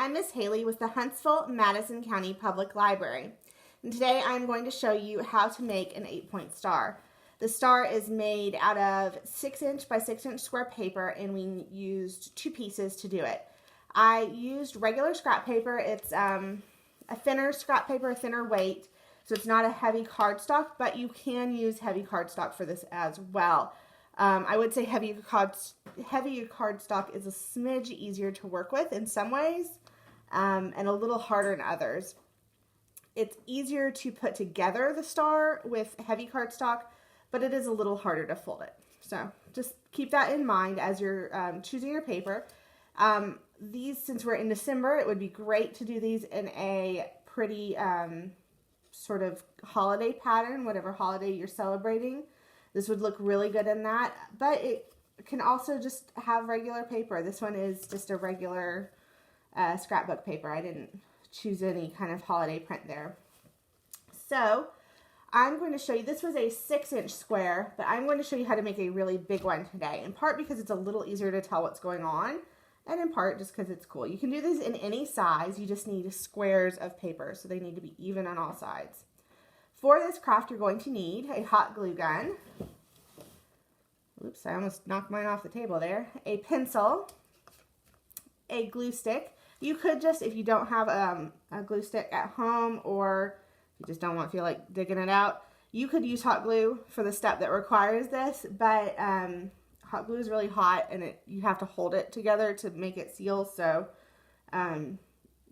I'm Miss Haley with the Huntsville-Madison County Public Library, and today I'm going to show you how to make an 8-point star. The star is made out of 6-inch by 6-inch square paper, and we used 2 pieces to do it. I used regular scrap paper. It's a thinner scrap paper, a thinner weight, so it's not a heavy cardstock, but you can use heavy cardstock for this as well. I would say heavy cardstock is a smidge easier to work with in some ways, and a little harder in others. It's easier to put together the star with heavy cardstock, but it is a little harder to fold it. So just keep that in mind as you're choosing your paper. These, since we're in December, it would be great to do these in a pretty sort of holiday pattern, whatever holiday you're celebrating. This would look really good in that, but it can also just have regular paper. This one is just a regular scrapbook paper. I didn't choose any kind of holiday print there. So I'm going to show you, this was a 6-inch square, but I'm going to show you how to make a really big one today, in part because it's a little easier to tell what's going on, and in part just because it's cool. You can do these in any size. You just need squares of paper, so they need to be even on all sides. For this craft, you're going to need a hot glue gun. Oops, I almost knocked mine off the table there. A pencil, a glue stick. You could just, if you don't have a glue stick at home, or you just don't feel like digging it out, you could use hot glue for the step that requires this, but hot glue is really hot, and you have to hold it together to make it seal, so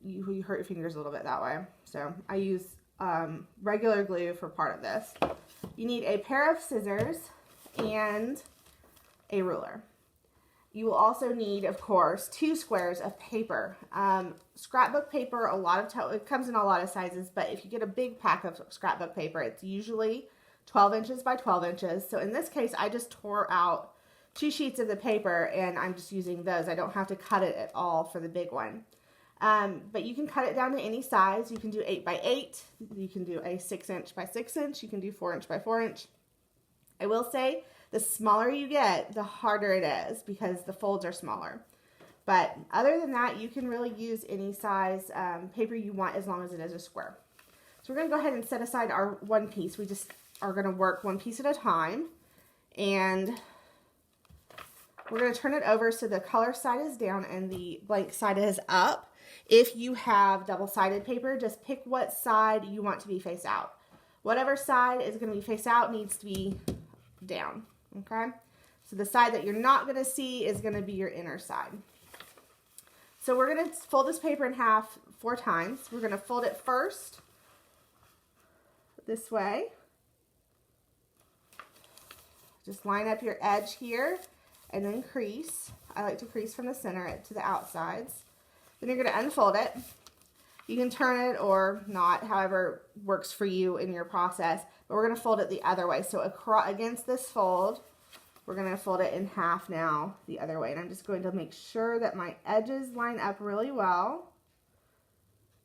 you hurt your fingers a little bit that way. So I use regular glue for part of this. You need a pair of scissors and a ruler. You will also need, of course, 2 squares of paper. Scrapbook paper, it comes in a lot of sizes, but if you get a big pack of scrapbook paper, it's usually 12 inches by 12 inches. So in this case, I just tore out 2 sheets of the paper, and I'm just using those. I don't have to cut it at all for the big one. But you can cut it down to any size. You can do 8 by 8. You can do a 6-inch by 6-inch. You can do 4-inch by 4-inch. I will say the smaller you get, the harder it is because the folds are smaller. But other than that, you can really use any size paper you want as long as it is a square. So we're going to go ahead and set aside our one piece. We just are going to work one piece at a time. And we're going to turn it over so the color side is down and the blank side is up. If you have double-sided paper, just pick what side you want to be face out. Whatever side is going to be face out needs to be down, okay? So the side that you're not going to see is going to be your inner side. So we're going to fold this paper in half 4 times. We're going to fold it first this way. Just line up your edge here and then crease. I like to crease from the center to the outsides. Then you're going to unfold it. You can turn it or not, however works for you in your process. But we're going to fold it the other way. So against this fold, we're going to fold it in half now the other way. And I'm just going to make sure that my edges line up really well.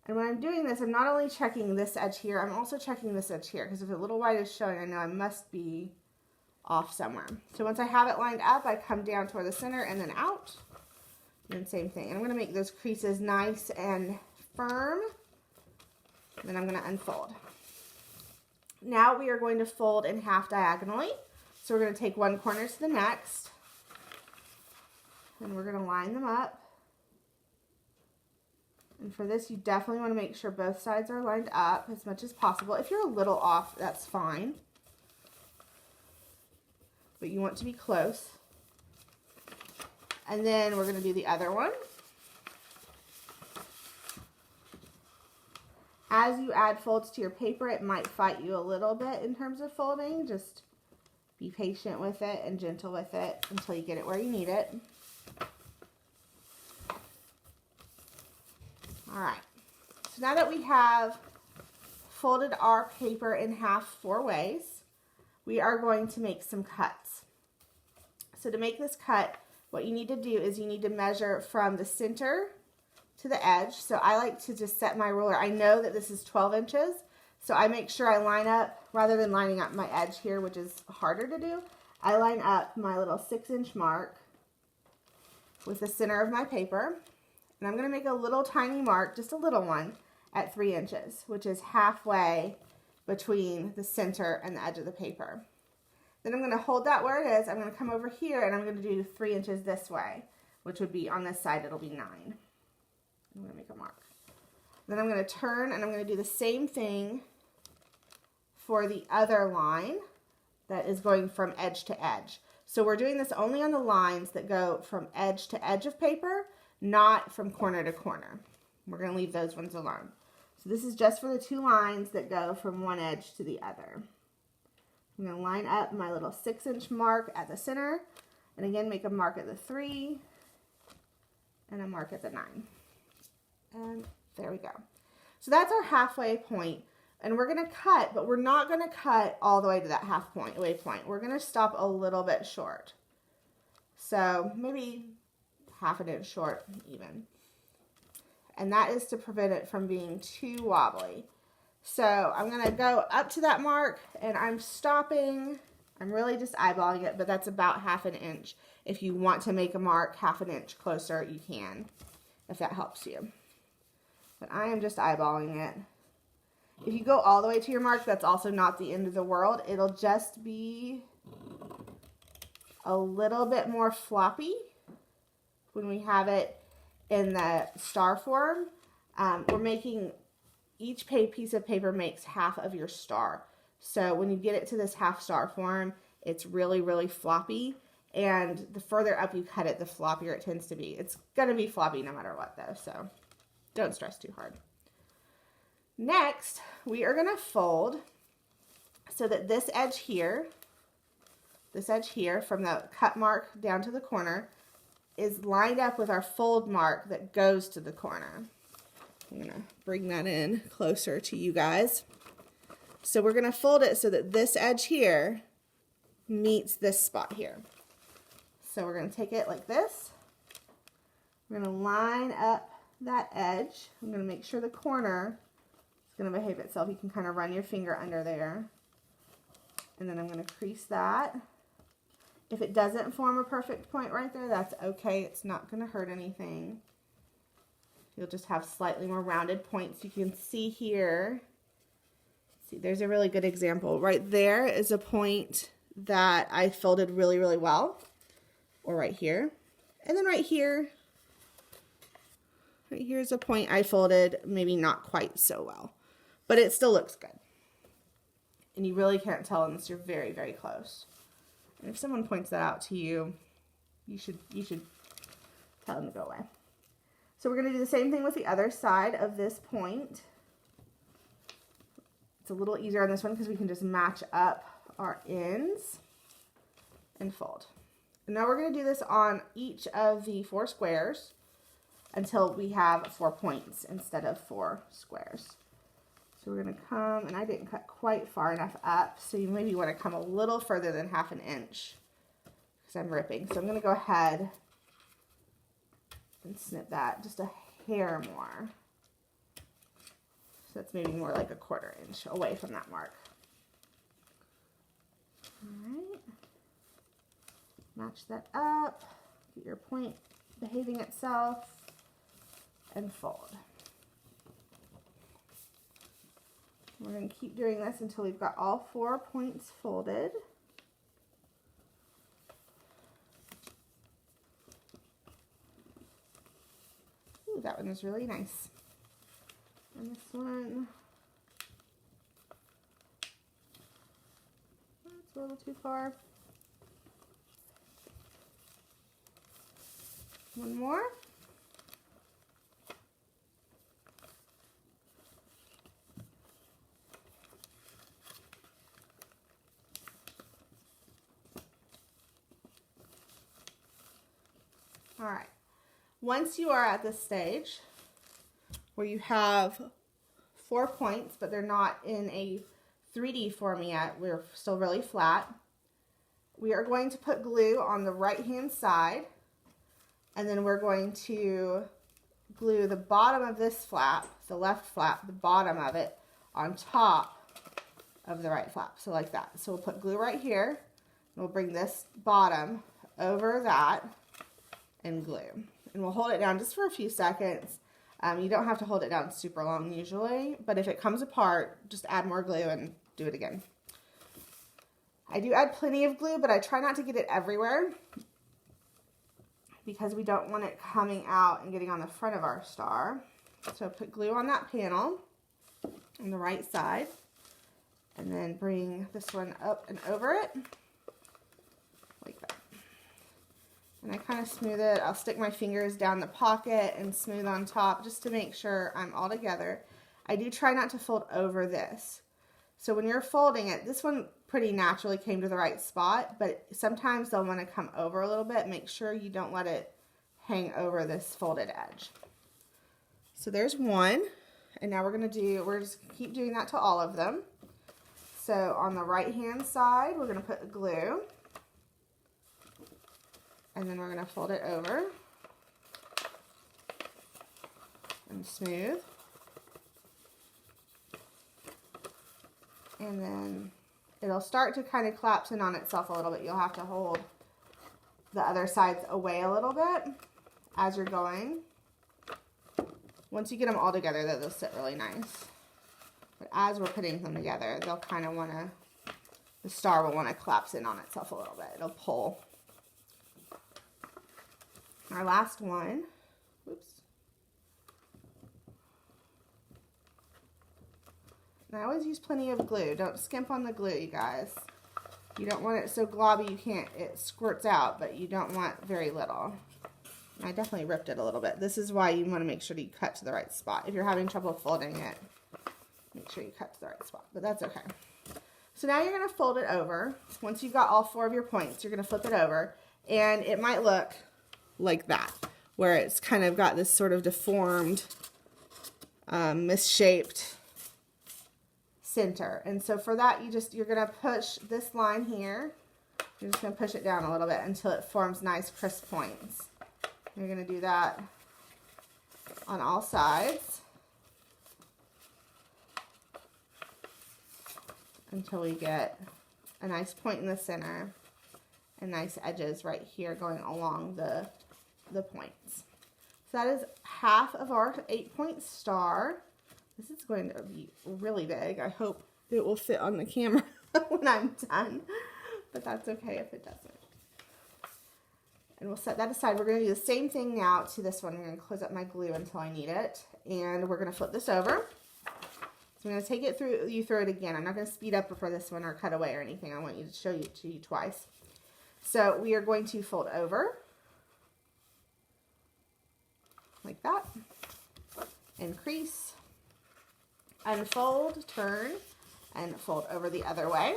And when I'm doing this, I'm not only checking this edge here, I'm also checking this edge here. Because if a little white is showing, I know I must be off somewhere. So once I have it lined up, I come down toward the center and then out. And same thing. And I'm going to make those creases nice and firm. Then I'm going to unfold. Now we are going to fold in half diagonally. So we're going to take one corner to the next. And we're going to line them up. And for this, you definitely want to make sure both sides are lined up as much as possible. If you're a little off, that's fine. But you want to be close. And then we're going to do the other one. As you add folds to your paper, it might fight you a little bit in terms of folding. Just be patient with it and gentle with it until you get it where you need it. All right. So now that we have folded our paper in half 4 ways, we are going to make some cuts. So to make this cut, what you need to do is you need to measure from the center to the edge. So I like to just set my ruler. I know that this is 12 inches, so I make sure I line up, rather than lining up my edge here, which is harder to do, I line up my little 6-inch mark with the center of my paper. And I'm going to make a little tiny mark, just a little one, at 3 inches, which is halfway between the center and the edge of the paper. Then I'm going to hold that where it is. I'm going to come over here and I'm going to do 3 inches this way, which would be on this side, it'll be 9. I'm going to make a mark. Then I'm going to turn and I'm going to do the same thing for the other line that is going from edge to edge. So we're doing this only on the lines that go from edge to edge of paper, not from corner to corner. We're going to leave those ones alone. So this is just for the 2 lines that go from one edge to the other. I'm going to line up my little 6-inch mark at the center, and again make a mark at the 3 and a mark at the 9. And there we go. So that's our halfway point, and we're going to cut, but we're not going to cut all the way to that halfway point. We're going to stop a little bit short. So maybe half an inch short even. And that is to prevent it from being too wobbly. So I'm going to go up to that mark and I'm stopping. I'm really just eyeballing it, but that's about half an inch. If you want to make a mark half an inch closer, you can, if that helps you. But I am just eyeballing it. If you go all the way to your mark, that's also not the end of the world. It'll just be a little bit more floppy when we have it in the star form. We're making, each piece of paper makes half of your star. So when you get it to this half star form, it's really, really floppy. And the further up you cut it, the floppier it tends to be. It's going to be floppy no matter what though, so don't stress too hard. Next, we are going to fold so that this edge here from the cut mark down to the corner is lined up with our fold mark that goes to the corner. I'm going to bring that in closer to you guys. So we're going to fold it so that this edge here meets this spot here. So we're going to take it like this. We're going to line up that edge. I'm going to make sure the corner is going to behave itself. You can kind of run your finger under there. And then I'm going to crease that. If it doesn't form a perfect point right there, that's okay. It's not going to hurt anything. You'll just have slightly more rounded points. You can see here. See, there's a really good example. Right there is a point that I folded really, really well. Or right here. And then right here is a point I folded maybe not quite so well. But it still looks good. And you really can't tell unless you're very, very close. And if someone points that out to you, you should tell them to go away. So we're going to do the same thing with the other side of this point. It's a little easier on this one because we can just match up our ends and fold. And now we're going to do this on each of the 4 squares until we have 4 points instead of 4 squares. So we're going to come, and I didn't cut quite far enough up, so you maybe want to come a little further than half an inch because I'm ripping. So I'm going to go ahead and snip that just a hair more. So that's maybe more like a 1/4 inch away from that mark. All right. Match that up, get your point behaving itself, and fold. We're going to keep doing this until we've got all 4 points folded. Ooh, that one is really nice. And this one, that's a little too far. One more. All right. Once you are at this stage where you have 4 points, but they're not in a 3D form yet, we're still really flat, we are going to put glue on the right-hand side, and then we're going to glue the bottom of this flap, the left flap, the bottom of it, on top of the right flap. So like that. So we'll put glue right here, and we'll bring this bottom over that and glue. and we'll hold it down just for a few seconds. You don't have to hold it down super long usually, but if it comes apart, just add more glue and do it again. I do add plenty of glue, but I try not to get it everywhere because we don't want it coming out and getting on the front of our star. So put glue on that panel on the right side, and then bring this one up and over it like that. And I kind of smooth it. I'll stick my fingers down the pocket and smooth on top just to make sure I'm all together. I do try not to fold over this. So when you're folding it, this one pretty naturally came to the right spot, but sometimes they'll want to come over a little bit. Make sure you don't let it hang over this folded edge. So there's one, and now we're just keep doing that to all of them. So on the right hand side, we're gonna put glue, and then we're gonna fold it over and smooth. And then it'll start to kind of collapse in on itself a little bit. You'll have to hold the other sides away a little bit as you're going. Once you get them all together, they'll sit really nice. But as we're putting them together, they'll kind of want to, the star will want to collapse in on itself a little bit. It'll pull. Our last one, oops. And I always use plenty of glue. Don't skimp on the glue, you guys. You don't want it so globby it squirts out, but you don't want very little. I definitely ripped it a little bit. This is why you want to make sure that you cut to the right spot. If you're having trouble folding it, make sure you cut to the right spot, but that's okay. So now you're going to fold it over. Once you've got all 4 of your points, you're going to flip it over, and it might look like that, where it's kind of got this sort of deformed, misshaped center. And so for that, you're going to push this line here. You're just going to push it down a little bit until it forms nice crisp points. You're going to do that on all sides until we get a nice point in the center and nice edges right here going along the points. So that is half of our 8-point star. This is going to be really big. I hope it will fit on the camera when I'm done, but that's okay if it doesn't. And we'll set that aside. We're going to do the same thing now to this one. I'm going to close up my glue until I need it, and we're going to flip this over. So I'm going to take it through it again. I'm not going to speed up for this one or cut away or anything. I want you to show you to you twice. So we are going to fold over like that, increase, unfold, turn, and fold over the other way.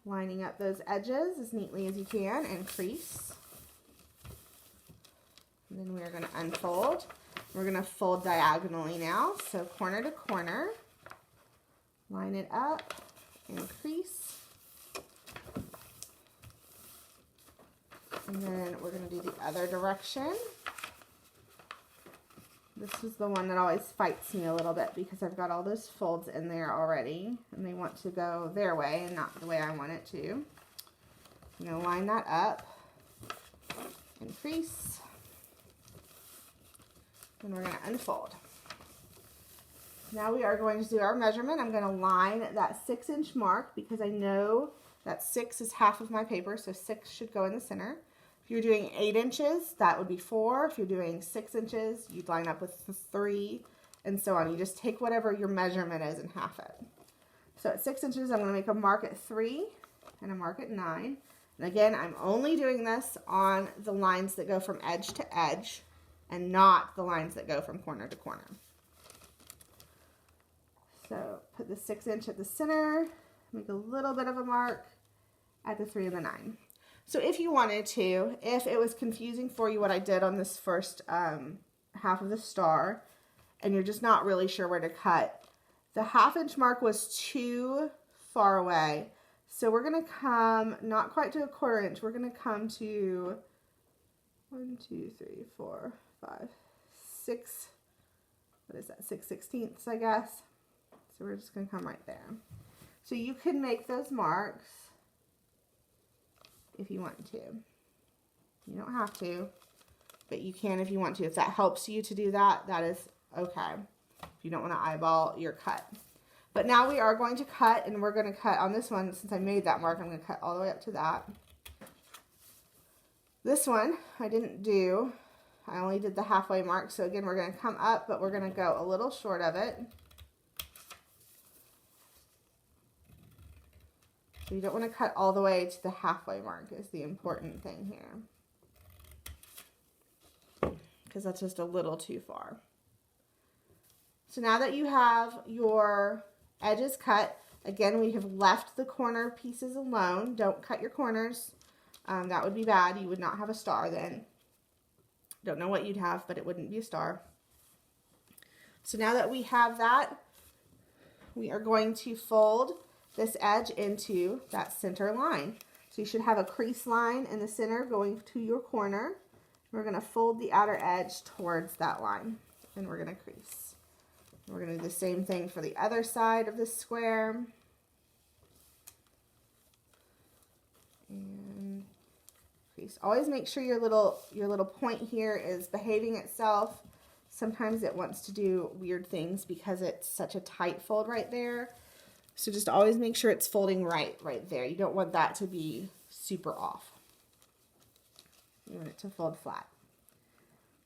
Lining up those edges as neatly as you can, increase. And then we're going to unfold. We're going to fold diagonally now, so corner to corner. Line it up, increase. And then we're going to do the other direction. This is the one that always fights me a little bit because I've got all those folds in there already, and they want to go their way and not the way I want it to. I'm going to line that up, increase, and we're going to unfold. Now we are going to do our measurement. I'm going to line that 6-inch mark because I know that 6 is half of my paper, so 6 should go in the center. If you're doing 8 inches, that would be 4. If you're doing 6 inches, you'd line up with 3, and so on. You just take whatever your measurement is and half it. So at 6 inches, I'm going to make a mark at 3 and a mark at 9. And again, I'm only doing this on the lines that go from edge to edge and not the lines that go from corner to corner. So put the 6-inch at the center, make a little bit of a mark at the 3 and the 9. So if you wanted to, if it was confusing for you what I did on this first half of the star, and you're just not really sure where to cut, the 1/2-inch mark was too far away. So we're going to come, not quite to a 1/4 inch, we're going to come to 1, 2, 3, 4, 5, 6, what is that, 6/16, I guess. So we're just going to come right there. So you can make those marks if you want to. You don't have to, but you can if you want to. If that helps you to do that, that is okay. If you don't want to eyeball your cut. But now we are going to cut, and we're going to cut on this one. Since I made that mark, I'm going to cut all the way up to that. This one I didn't do. I only did the halfway mark. So again, we're going to come up, but we're going to go a little short of it. So you don't want to cut all the way to the halfway mark is the important thing here, because that's just a little too far. So now that you have your edges cut, again, we have left the corner pieces alone. Don't cut your corners. That would be bad. You would not have a star then. Don't know what you'd have, but it wouldn't be a star. So now that we have that, we are going to fold this edge into that center line. So you should have a crease line in the center going to your corner. We're going to fold the outer edge towards that line, and we're going to crease. We're going to do the same thing for the other side of the square. And crease. Always make sure your little point here is behaving itself. Sometimes it wants to do weird things because it's such a tight fold right there. So just always make sure it's folding right there. You don't want that to be super off. You want it to fold flat.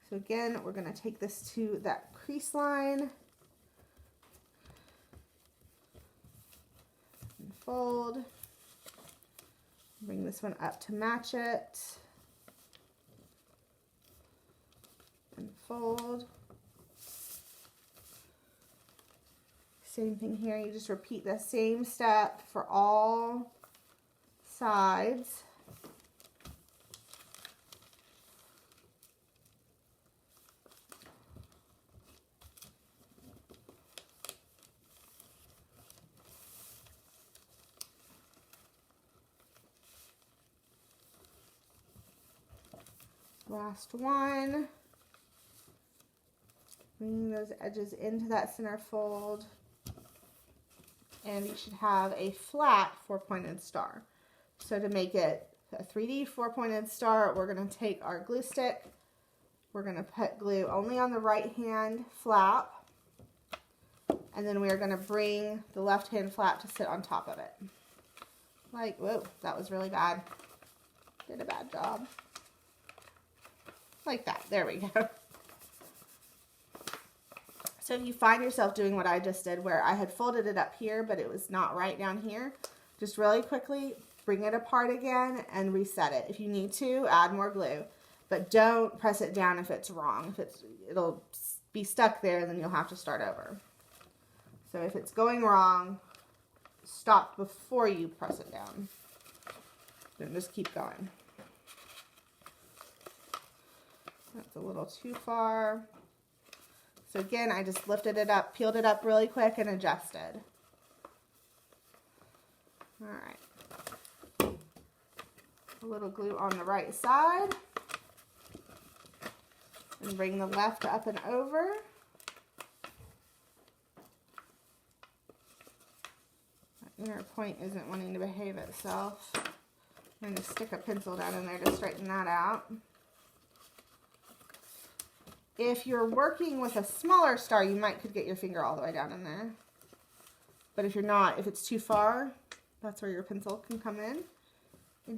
So again, we're going to take this to that crease line. And fold. Bring this one up to match it. And fold. Same thing here, you just repeat the same step for all sides. Last one. Bring those edges into that center fold. And you should have a flat 4-pointed star. So to make it a 3D 4-pointed star, we're going to take our glue stick. We're going to put glue only on the right hand flap. And then we are going to bring the left hand flap to sit on top of it. Like, whoa, that was really bad. Did a bad job. Like that. There we go. So if you find yourself doing what I just did, where I had folded it up here, but it was not right down here, just really quickly bring it apart again and reset it. If you need to, add more glue, but don't press it down if it's wrong. If it'll be stuck there, then you'll have to start over. So if it's going wrong, stop before you press it down. Then just keep going. That's a little too far. So again, I just lifted it up, peeled it up really quick, and adjusted. All right. A little glue on the right side. And bring the left up and over. That inner point isn't wanting to behave itself. I'm going to stick a pencil down in there to straighten that out. If you're working with a smaller star, you could get your finger all the way down in there. But if you're not, if it's too far, that's where your pencil can come in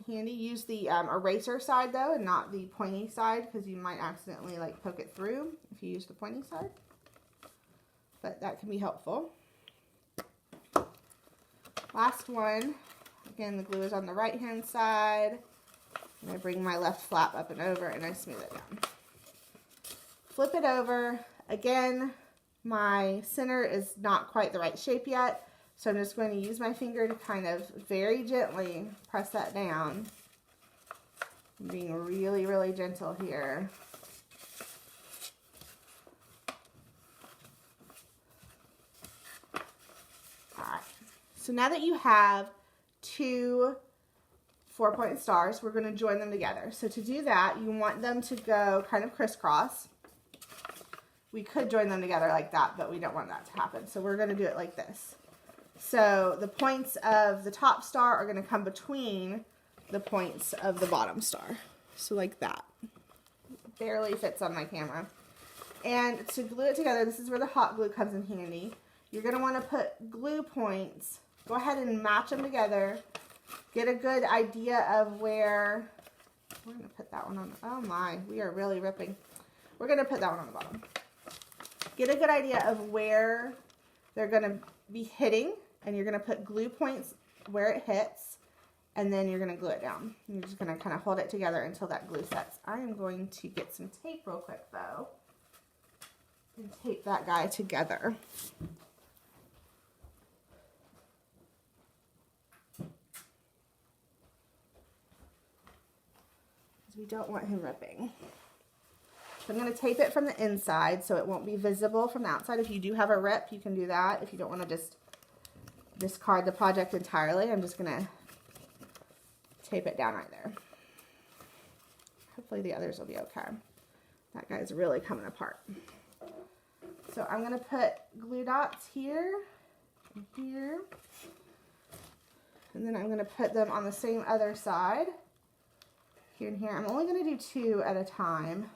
handy. Use the eraser side though, and not the pointy side, because you might accidentally like poke it through if you use the pointy side. But that can be helpful. Last one. Again, the glue is on the right hand side. And I bring my left flap up and over, and I smooth it down. Flip it over. Again, my center is not quite the right shape yet, so I'm just going to use my finger to kind of very gently press that down. I'm being really, really gentle here. Alright, so now that you have two 4-point stars, we're going to join them together. So to do that, you want them to go kind of crisscross. We could join them together like that, but we don't want that to happen. So we're going to do it like this. So the points of the top star are going to come between the points of the bottom star. So like that. Barely fits on my camera. And to glue it together, this is where the hot glue comes in handy. You're going to want to put glue points. Go ahead and match them together. Get a good idea of where, we're going to put that one on, oh my, we are really ripping. We're going to put that one on the bottom. Get a good idea of where they're going to be hitting, and you're going to put glue points where it hits, and then you're going to glue it down. You're just going to kind of hold it together until that glue sets. I am going to get some tape real quick though, and tape that guy together. We don't want him ripping. So I'm going to tape it from the inside so it won't be visible from the outside. If you do have a rip, you can do that. If you don't want to just discard the project entirely, I'm just going to tape it down right there. Hopefully the others will be okay. That guy's really coming apart. So I'm going to put glue dots here and here. And then I'm going to put them on the same other side. Here and here. I'm only going to do 2 at a time.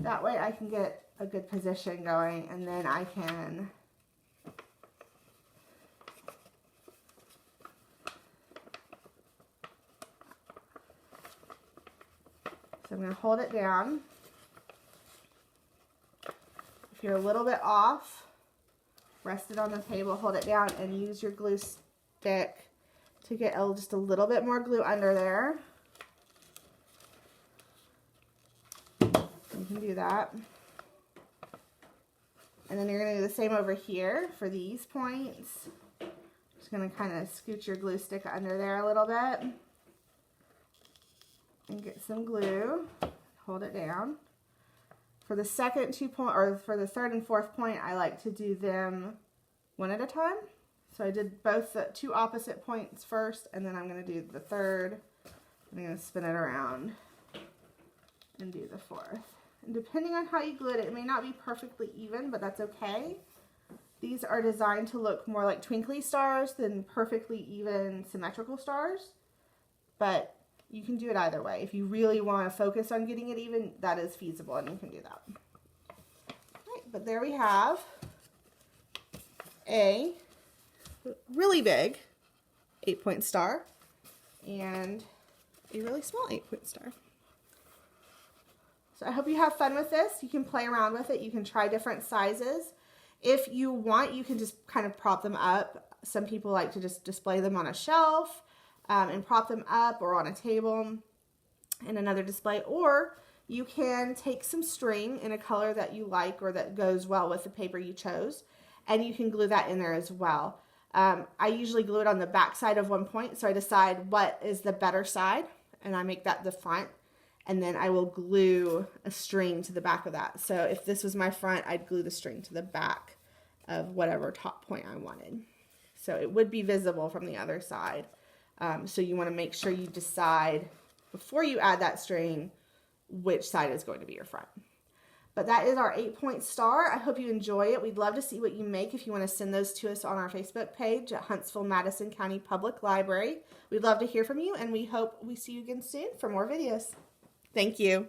That way I can get a good position going, and then I can so I'm going to hold it down. If you're a little bit off, rest it on the table, hold it down, and use your glue stick to get just a little bit more glue under there. You can do that. And then you're going to do the same over here for these points. Just going to kind of scoot your glue stick under there a little bit and get some glue. Hold it down. For the second 2 point, or for the third and fourth point, I like to do them one at a time. So I did both the 2 opposite points first, and then I'm going to do the third. I'm going to spin it around and do the fourth. And depending on how you glue it, it may not be perfectly even, but that's okay. These are designed to look more like twinkly stars than perfectly even symmetrical stars, but you can do it either way. If you really want to focus on getting it even, that is feasible, and you can do that. All right, but there we have a really big 8-point star and a really small 8-point star. So I hope you have fun with this. You can play around with it. You can try different sizes. If you want, you can just kind of prop them up. Some people like to just display them on a shelf and prop them up, or on a table in another display. Or you can take some string in a color that you like or that goes well with the paper you chose, and you can glue that in there as well. I usually glue it on the back side of one point, so I decide what is the better side, and I make that the front. And then I will glue a string to the back of that. So if this was my front, I'd glue the string to the back of whatever top point I wanted. So it would be visible from the other side. So you want to make sure you decide before you add that string which side is going to be your front. But that is our 8-point star. I hope you enjoy it. We'd love to see what you make. If you want to send those to us on our Facebook page at Huntsville-Madison County Public Library. We'd love to hear from you, and we hope we see you again soon for more videos. Thank you.